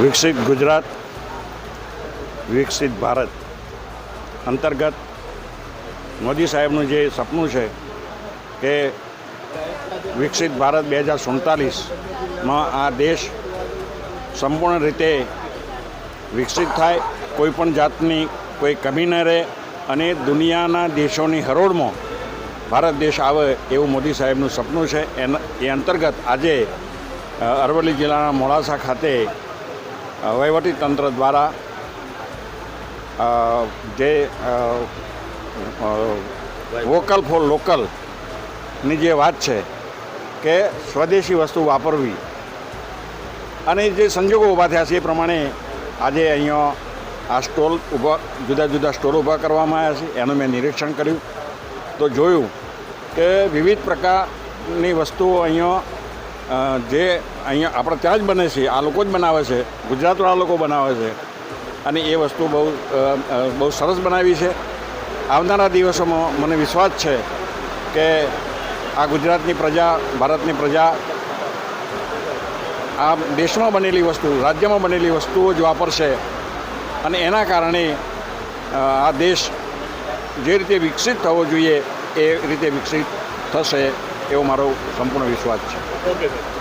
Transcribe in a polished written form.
વિકસિત ગુજરાત વિકસિત ભારત અંતર્ગત મોદી સાહેબનું જે સપનું છે કે વિકસિત ભારત 2047માં આ દેશ સંપૂર્ણ રીતે વિકસિત થાય, કોઈપણ જાતની કોઈ કમી ન રહે અને દુનિયાના દેશોની હરોળમાં ભારત દેશ આવે એવું મોદી સાહેબનું સપનું છે. એ અંતર્ગત આજે અરવલ્લી જિલ્લાના મોડાસા ખાતે વહીવટી તંત્ર દ્વારા જે વોકલ ફોર લોકલની જે વાત છે કે સ્વદેશી વસ્તુ વાપરવી અને જે સંજોગો ઊભા થયા છે એ પ્રમાણે આજે અહીંયા આ સ્ટોલ જુદા જુદા સ્ટોલ ઊભા કરવામાં આવ્યા છે. એનું મેં નિરીક્ષણ કર્યું તો જોયું કે વિવિધ પ્રકારની વસ્તુઓ અહીંયા જે અહીંયા આપણે ત્યાં જ બને છે, આ લોકો જ બનાવે છે, ગુજરાતવાળા લોકો બનાવે છે અને એ વસ્તુ બહુ સરસ બનાવી છે. આવનારા દિવસોમાં મને વિશ્વાસ છે કે આ ગુજરાતની પ્રજા, ભારતની પ્રજા આ દેશમાં બનેલી વસ્તુ, રાજ્યમાં બનેલી વસ્તુઓ જ વાપરશે અને એના કારણે આ દેશ જે રીતે વિકસિત થવો જોઈએ એ રીતે વિકસિત થશે એવો મારો સંપૂર્ણ વિશ્વાસ છે. Okay sir.